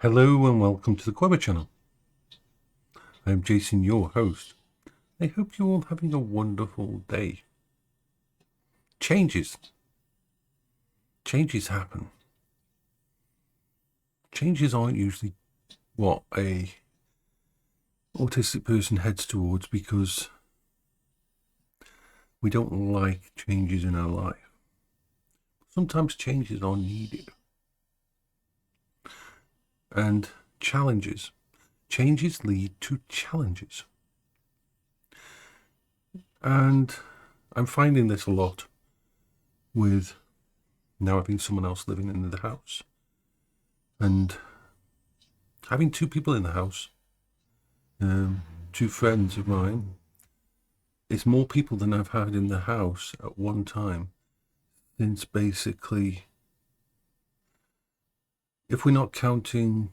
Hello and welcome to the Quibber channel. I am Jason, your host. I hope you're all having a wonderful day. Changes happen. Changes aren't usually what a autistic person heads towards because we don't like changes in our life. Sometimes changes are needed. And changes lead to challenges. And I'm finding this a lot with now having someone else living in the house. And having two people in the house, two friends of mine, it's more people than I've had in the house at one time since basically, if we're not counting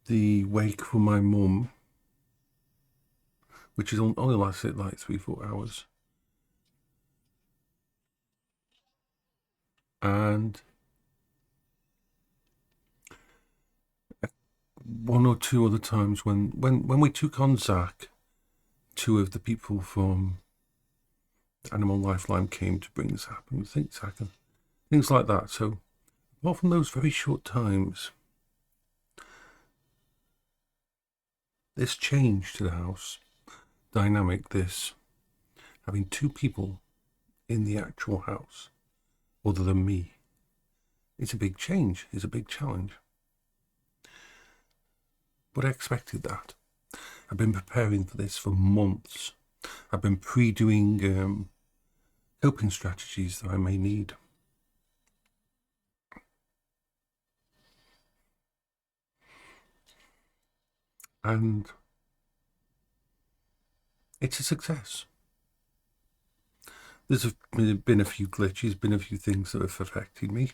the wake for my mum, which is only lasted like 3-4 hours, and one or two other times when we took on Zach, two of the people from Animal Lifeline came to bring Zach and Zach and things like that. So apart from those very short times, this change to the house dynamic, this having two people in the actual house other than me, it's a big change, it's a big challenge. But I expected that. I've been preparing for this for months. I've been pre-doing coping strategies that I may need. And it's a success. There's been a few glitches, been a few things that have affected me.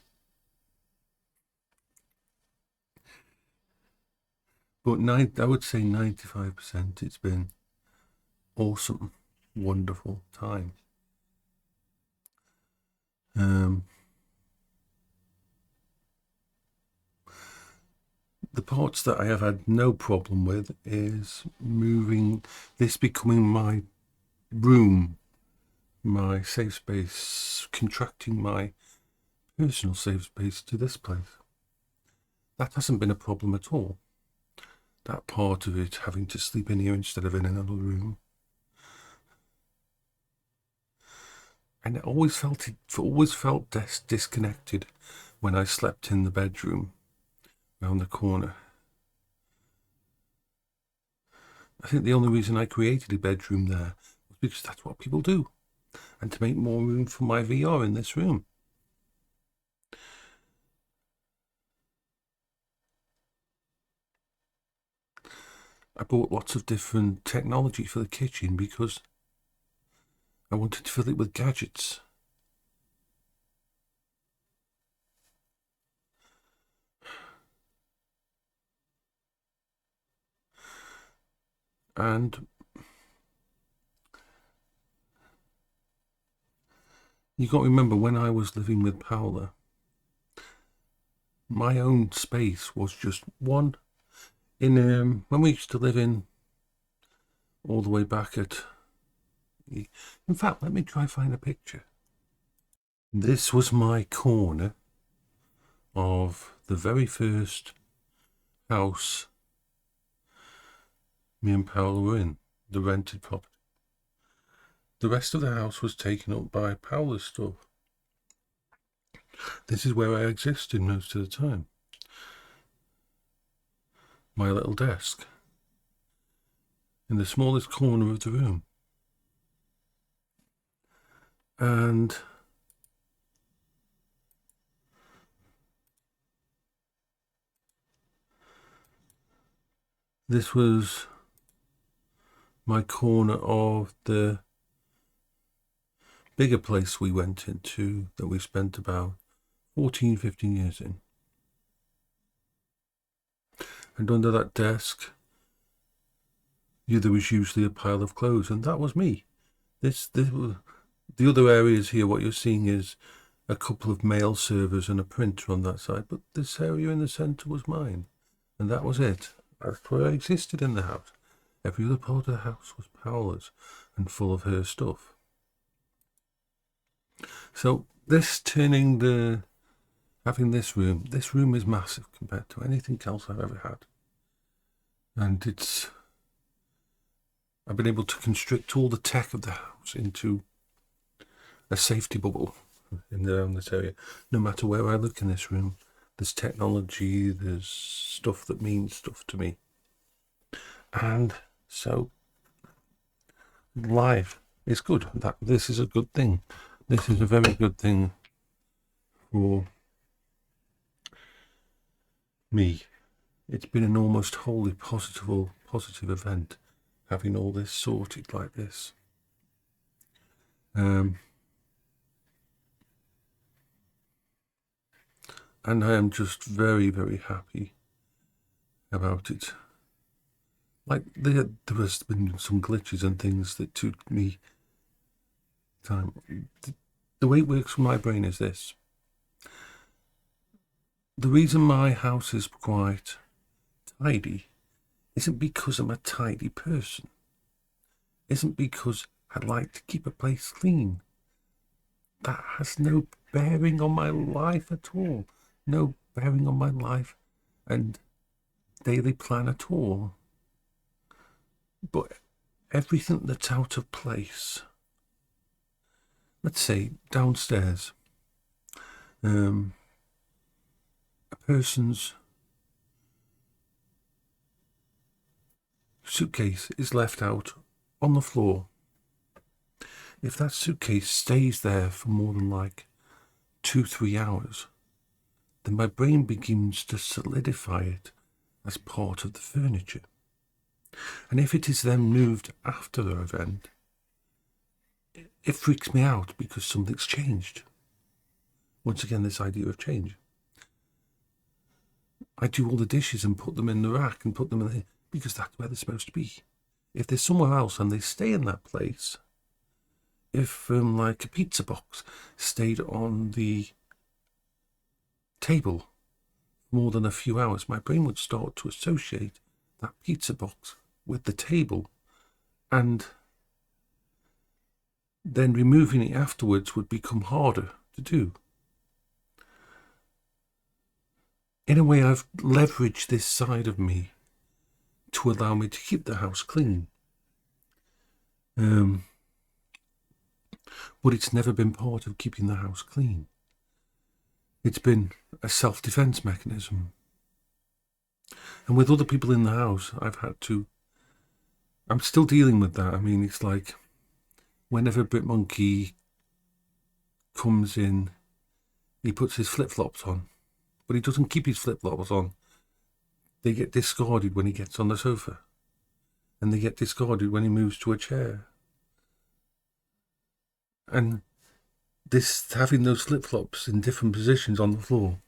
But I would say 95% it's been awesome, wonderful time. The parts that I have had no problem with is moving, this becoming my room, my safe space, contracting my personal safe space to this place. That hasn't been a problem at all. That part of it, having to sleep in here instead of in another room. And it always felt disconnected when I slept in the bedroom around the corner. I think the only reason I created a bedroom there was because that's what people do, and to make more room for my VR in this room. I bought lots of different technology for the kitchen because I wanted to fill it with gadgets. And you got to remember, when I was living with Paola, my own space was just one. When we used to live in, all the way back at, in fact, let me try find a picture. This was my corner of the very first house me and Paola were in, the rented property. The rest of the house was taken up by Paola's stuff. This is where I existed most of the time. My little desk in the smallest corner of the room. And this was my corner of the bigger place we went into that we spent about 14-15 years in. And under that desk, there was usually a pile of clothes, and that was me. The other areas here, what you're seeing is a couple of mail servers and a printer on that side, but this area in the centre was mine, and that was it. That's where I existed in the house. Every other part of the house was Paola's and full of her stuff. So having this room is massive compared to anything else I've ever had. And I've been able to constrict all the tech of the house into a safety bubble around this area. No matter where I look in this room, there's technology, there's stuff that means stuff to me. And so life is good. This is a good thing. This is a very good thing for me. It's been an almost wholly positive event, having all this sorted like this. And I am just very, very happy about it. Like, there has been some glitches and things that took me time. The way it works for my brain is this. The reason my house is quite tidy isn't because I'm a tidy person. Isn't because I like to keep a place clean. That has no bearing on my life at all. No bearing on my life and daily plan at all. But everything that's out of place, let's say downstairs, a person's suitcase is left out on the floor. If that suitcase stays there for more than like 2-3 hours, then my brain begins to solidify it as part of the furniture. And if it is then moved after the event, it freaks me out because something's changed. Once again, this idea of change. I do all the dishes and put them in the rack and put them in there because that's where they're supposed to be. If they're somewhere else and they stay in that place, if like a pizza box stayed on the table more than a few hours, my brain would start to associate that pizza box with the table, and then removing it afterwards would become harder to do. In a way, I've leveraged this side of me to allow me to keep the house clean. But it's never been part of keeping the house clean. It's been a self-defense mechanism. And with other people in the house, I'm still dealing with that. I mean, it's like whenever Brit Monkey comes in, he puts his flip-flops on, but he doesn't keep his flip-flops on. They get discarded when he gets on the sofa, and they get discarded when he moves to a chair. And this, having those flip-flops in different positions on the floor,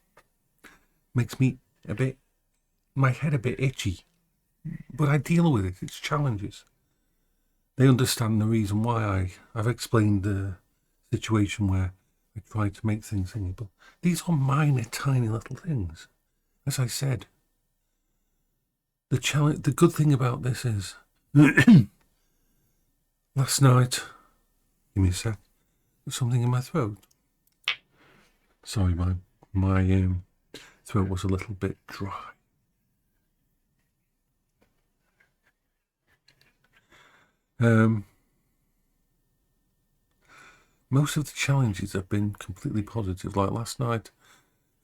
makes me my head a bit itchy. But I deal with it. It's challenges. They understand the reason why I've explained the situation where I try to make things singable. These are minor, tiny little things. As I said, the good thing about this is, last night, give me a sec, there's something in my throat. Sorry, my throat was a little bit dry. Most of the challenges have been completely positive. Like last night,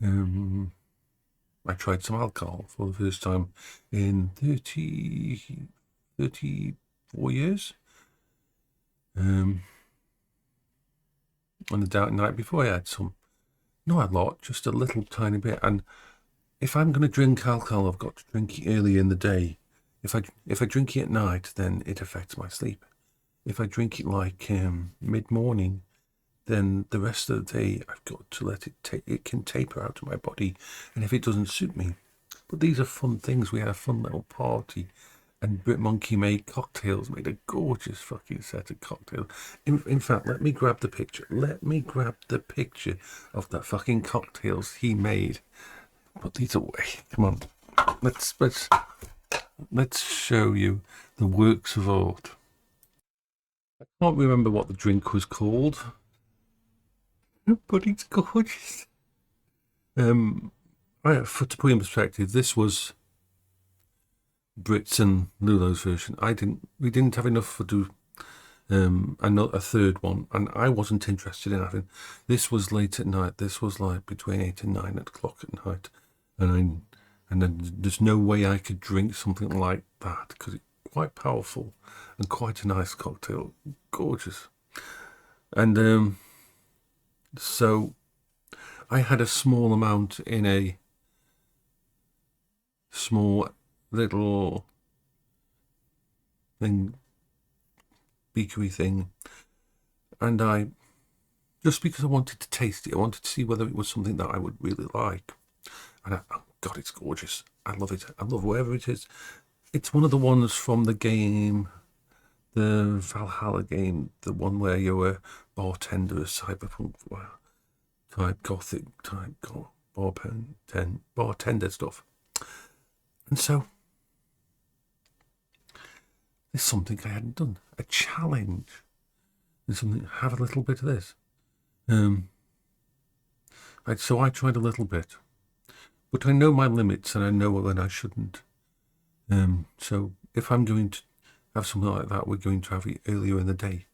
I tried some alcohol for the first time in 34 years. On the night before, I had some, not a lot, just a little tiny bit. And if I'm going to drink alcohol, I've got to drink it early in the day. If I drink it at night, then it affects my sleep. If I drink it like mid-morning, then the rest of the day I've got to let it can taper out of my body, and if it doesn't suit me. But these are fun things. We had a fun little party And Brit Monkey made cocktails, made a gorgeous fucking set of cocktails. In fact, let me grab the picture. Let me grab the picture of the fucking cocktails he made. Put these away. Come on. Let's show you the works of art. I can't remember what the drink was called, but it's gorgeous. To put in perspective, this was Brit's and Lulo's version. We didn't have enough to do a third one, and I wasn't interested in having. This was late at night. This was like between 8 and 9 o'clock at night, and then there's no way I could drink something like that because it's quite powerful and quite a nice cocktail, gorgeous. And so I had a small amount in a small little thing, beakery thing, and I, just because I wanted to taste it, I wanted to see whether it was something that I would really like. And oh God, it's gorgeous. I love it. I love whatever it is. It's one of the ones from the game, the Valhalla game, the one where you're a bartender, a cyberpunk type gothic type bartender stuff. And so there's something I hadn't done, a challenge. There's something, have a little bit of this. So I tried a little bit, but I know my limits and I know when I shouldn't. So if I'm going to have something like that, we're going to have it earlier in the day.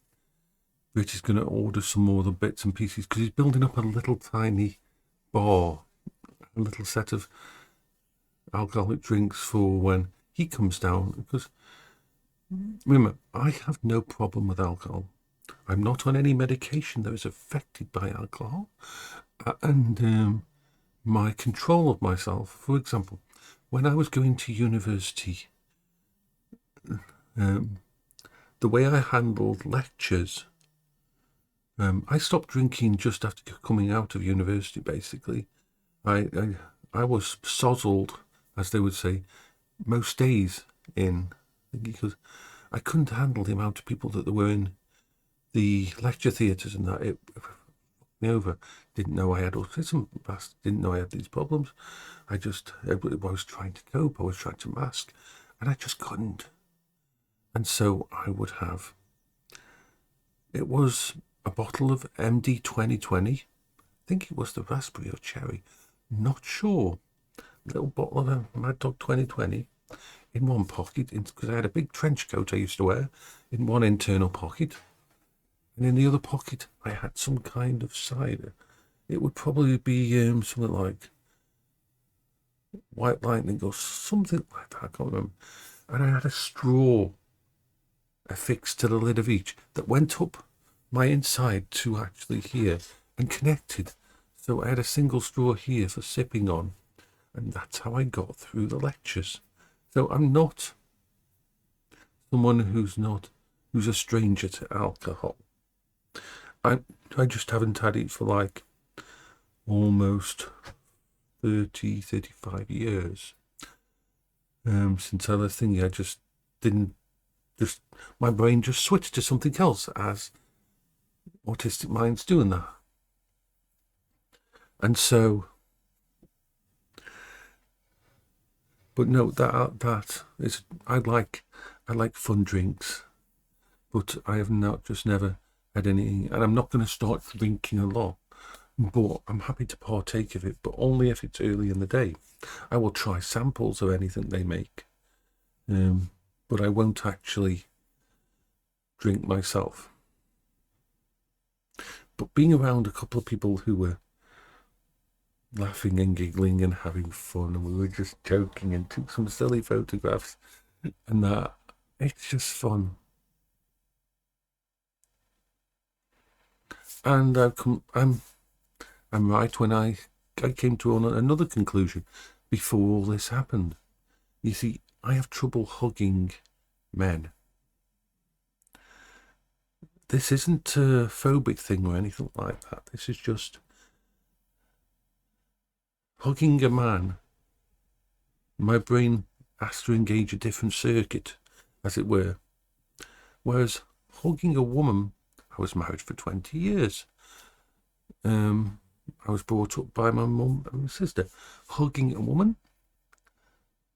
Rich is going to order some more of the bits and pieces because he's building up a little tiny bar, a little set of alcoholic drinks for when he comes down. Because remember, I have no problem with alcohol. I'm not on any medication that is affected by alcohol. And my control of myself, for example, when I was going to university, the way I handled lectures, I stopped drinking just after coming out of university, basically. I was sozzled, as they would say, most days because I couldn't handle the amount of people that there were in the lecture theatres and that. It me over. Didn't know I had autism, didn't know I had these problems. I was trying to cope, I was trying to mask, and I just couldn't. And so I would have, it was a bottle of MD 2020. I think it was the raspberry or cherry. Not sure. Little bottle of Mad Dog 2020 in one pocket, because I had a big trench coat I used to wear, in one internal pocket. And in the other pocket, I had some kind of cider. It would probably be something like White Lightning or something like that. I can't remember. And I had a straw affixed to the lid of each that went up my inside to actually here and connected. So I had a single straw here for sipping on. And that's how I got through the lectures. So I'm not someone who's a stranger to alcohol. I just haven't had it for like almost 35 years. Since I was thinking, I just didn't, my brain just switched to something else, as autistic minds doing that. And so, but no, that is, I like fun drinks, but I have never had any, and I'm not going to start drinking a lot, but I'm happy to partake of it, but only if it's early in the day. I will try samples of anything they make, but I won't actually drink myself. But being around a couple of people who were laughing and giggling and having fun, and we were just joking and took some silly photographs, and that, it's just fun. And I'm right when I came to another conclusion before all this happened. You see, I have trouble hugging men. This isn't a phobic thing or anything like that. This is just hugging a man. My brain has to engage a different circuit, as it were. Whereas hugging a woman, I was married for 20 years. I was brought up by my mum and my sister. Hugging a woman,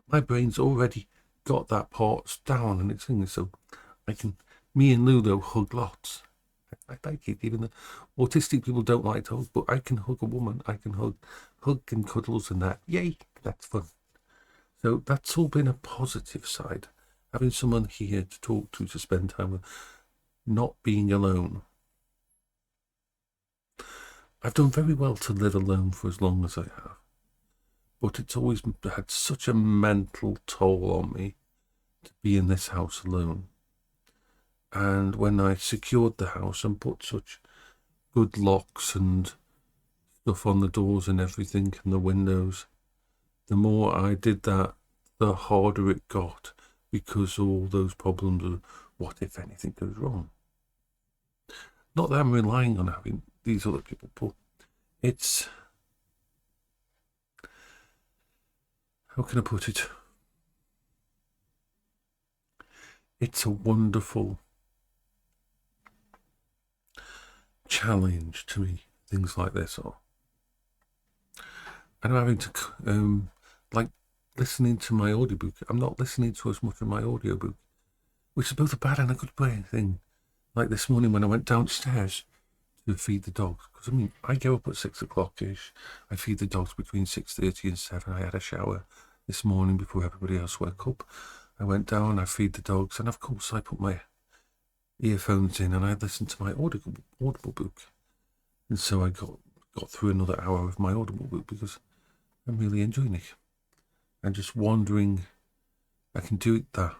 my brain's already got that part down and it's in. So me and Ludo hug lots. I like it, even though autistic people don't like to hug, but I can hug a woman. I can hug and cuddles and that. Yay, that's fun. So that's all been a positive side. Having someone here to talk to spend time with, not being alone. I've done very well to live alone for as long as I have, but it's always had such a mental toll on me to be in this house alone. And when I secured the house and put such good locks and stuff on the doors and everything and the windows, the more I did that, the harder it got, because all those problems of what if anything goes wrong. Not that I'm relying on having these other people, but it's, how can I put it? It's a wonderful challenge to me, things like this are. And I'm having to, like listening to my audiobook. I'm not listening to as much of my audiobook, which is both a bad and a good thing. Like this morning when I went downstairs to feed the dogs, because I mean, I go up at 6 o'clock-ish. I feed the dogs between 6:30 and 7. I had a shower this morning before everybody else woke up. I went down, I feed the dogs, and of course I put my earphones in and I listened to my audible book. And so I got through another hour of my audible book because I'm really enjoying it. And just wondering, I can do it that.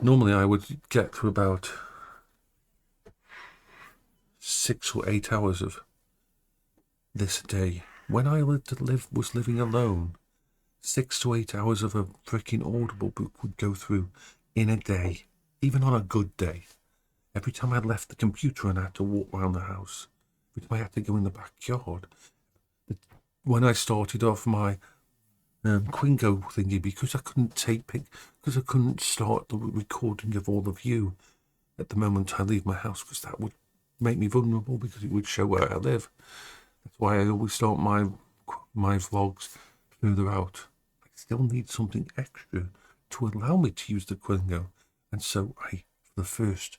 Normally I would get through about 6 or 8 hours of this a day. When I was living alone, 6 to 8 hours of a freaking audible book would go through in a day, even on a good day. Every time I left the computer and I had to walk around the house, every time I had to go in the backyard. When I started off my Quingo thingy, because I couldn't because I couldn't start the recording of all of you at the moment I leave my house, because that would make me vulnerable, because it would show where I live. That's why I always start my vlogs further out. I still need something extra to allow me to use the Quingo, and so for the first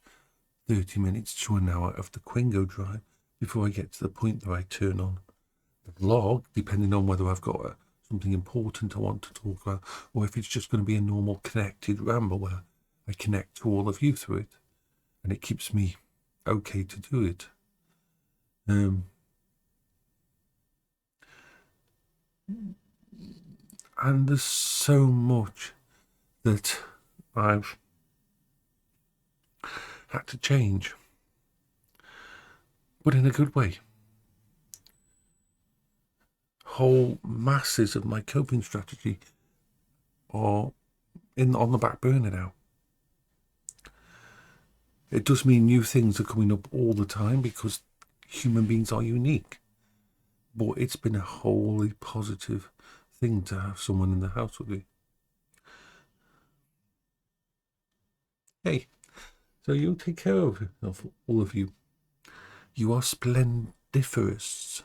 30 minutes to an hour of the Quingo drive before I get to the point that I turn on the vlog, depending on whether I've got something important I want to talk about, or if it's just going to be a normal connected ramble where I connect to all of you through it, and it keeps me okay to do it. And there's so much that I've had to change, but in a good way. Whole masses of my coping strategy are on the back burner now. It does mean new things are coming up all the time, because human beings are unique. But it's been a wholly positive thing to have someone in the house with me. Hey, so you take care of all of you. You are splendiferous.